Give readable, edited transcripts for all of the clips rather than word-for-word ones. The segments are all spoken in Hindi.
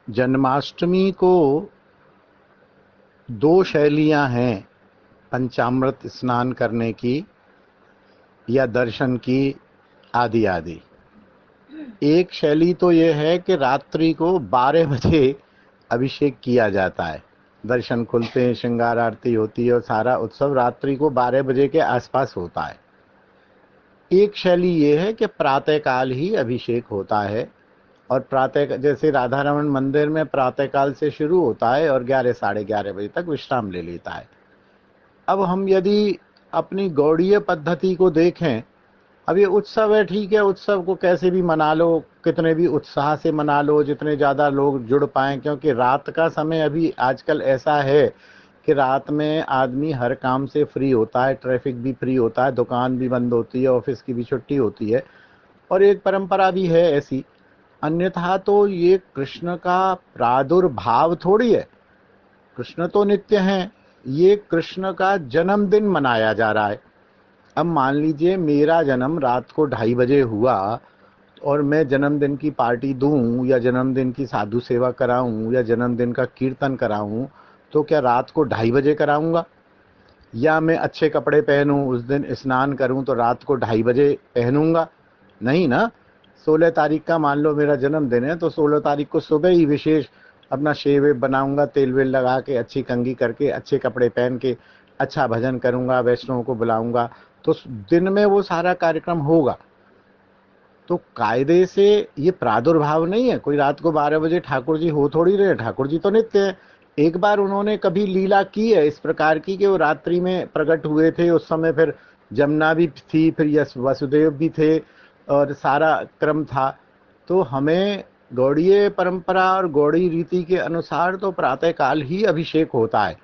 जन्माष्टमी को दो शैलियां हैं पंचामृत स्नान करने की या दर्शन की, आदि आदि। एक शैली तो यह है कि रात्रि को 12 बजे अभिषेक किया जाता है, दर्शन खुलते हैं, श्रृंगार आरती होती है और सारा उत्सव रात्रि को 12 बजे के आसपास होता है। एक शैली ये है कि प्रातःकाल ही अभिषेक होता है और प्रातः, जैसे राधा रमन मंदिर में प्रातःकाल से शुरू होता है और 11 साढ़े 11 बजे तक विश्राम ले लेता है। अब हम यदि अपनी गौड़ीय पद्धति को देखें, अब ये उत्सव है, ठीक है, उत्सव को कैसे भी मना लो, कितने भी उत्साह से मना लो, जितने ज़्यादा लोग जुड़ पाएं, क्योंकि रात का समय अभी आजकल ऐसा है कि रात में आदमी हर काम से फ्री होता है, ट्रैफिक भी फ्री होता है, दुकान भी बंद होती है, ऑफिस की भी छुट्टी होती है, और एक परंपरा भी है ऐसी। अन्यथा तो ये कृष्ण का प्रादुर्भाव थोड़ी है, कृष्ण तो नित्य हैं, ये कृष्ण का जन्मदिन मनाया जा रहा है। अब मान लीजिए मेरा जन्म रात को 2:30 बजे हुआ और मैं जन्मदिन की पार्टी दूं या जन्मदिन की साधु सेवा कराऊं या जन्मदिन का कीर्तन कराऊं, तो क्या रात को 2:30 बजे कराऊंगा? या मैं अच्छे कपड़े पहनूं, उस दिन स्नान करूं तो रात को 2:30 बजे पहनूंगा? नहीं ना। 16 तारीख का मान लो मेरा जन्मदिन है, तो 16 तारीख को सुबह ही विशेष अपना शेव वेव बनाऊंगा, तेल वेल लगा के, अच्छी कंघी करके, अच्छे कपड़े पहन के, अच्छा भजन करूंगा, वैष्णव को बुलाऊंगा, तो दिन में वो सारा कार्यक्रम होगा। तो कायदे से ये प्रादुर्भाव नहीं है, कोई रात को 12 बजे ठाकुर जी हो थोड़ी रहे, ठाकुर जी तो नित्य है। एक बार उन्होंने कभी लीला की है इस प्रकार की कि वो रात्रि में प्रकट हुए थे, उस समय फिर जमुना भी थी, फिर यश वसुदेव भी थे और सारा क्रम था। तो हमें गौड़ीय परंपरा और गौड़ी रीति के अनुसार तो प्रातःकाल ही अभिषेक होता है।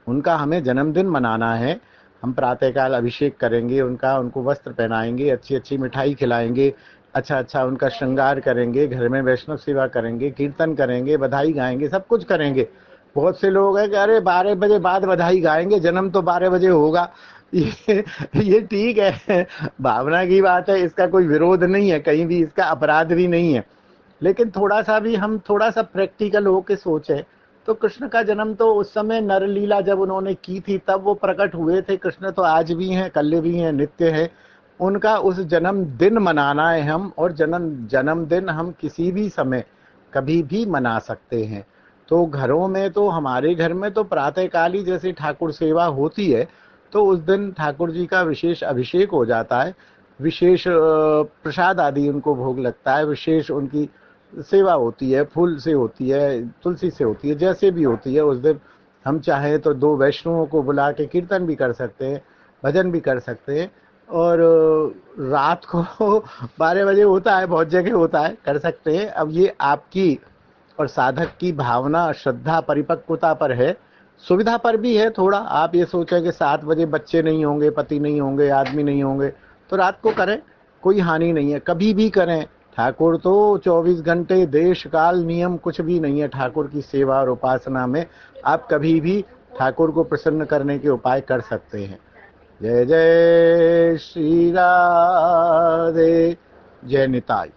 उनका हमें जन्मदिन मनाना है, हम प्रातःकाल अभिषेक करेंगे उनका, उनको वस्त्र पहनाएंगे, अच्छी अच्छी मिठाई खिलाएंगे, अच्छा अच्छा उनका श्रृंगार करेंगे, घर में वैष्णव सेवा करेंगे, कीर्तन करेंगे, बधाई गाएंगे, सब कुछ करेंगे। बहुत से लोग हैं कि अरे 12 बजे बाद बधाई गाएंगे, जन्म तो 12 बजे होगा। ये ठीक है, भावना की बात है, इसका कोई विरोध नहीं है, कहीं भी इसका अपराध भी नहीं है। लेकिन थोड़ा सा भी हम थोड़ा सा प्रैक्टिकल होके सोचे तो कृष्ण का जन्म तो उस समय नरलीला जब उन्होंने की थी तब वो प्रकट हुए थे। कृष्ण तो आज भी हैं, कल भी हैं, नित्य है। उनका उस जन्मदिन मनाना है हम, और जन्मदिन हम किसी भी समय कभी भी मना सकते हैं। तो घरों में तो, हमारे घर में तो प्रातःकाल ही जैसे ठाकुर सेवा होती है, तो उस दिन ठाकुर जी का विशेष अभिषेक हो जाता है, विशेष प्रसाद आदि उनको भोग लगता है, विशेष उनकी सेवा होती है, फूल से होती है, तुलसी से होती है, जैसे भी होती है। उस दिन हम चाहें तो 2 वैष्णवों को बुला के कीर्तन भी कर सकते हैं, भजन भी कर सकते हैं, और रात को 12 बजे होता है, बहुत जगह होता है, कर सकते हैं। अब ये आपकी और साधक की भावना, श्रद्धा, परिपक्वता पर है, सुविधा पर भी है थोड़ा। आप ये सोचें कि 7 बजे बच्चे नहीं होंगे, पति नहीं होंगे, आदमी नहीं होंगे, तो रात को करें, कोई हानि नहीं है, कभी भी करें। ठाकुर तो 24 घंटे, देश काल नियम कुछ भी नहीं है ठाकुर की सेवा और उपासना में। आप कभी भी ठाकुर को प्रसन्न करने के उपाय कर सकते हैं। जय जय श्री राधे, जय निताई।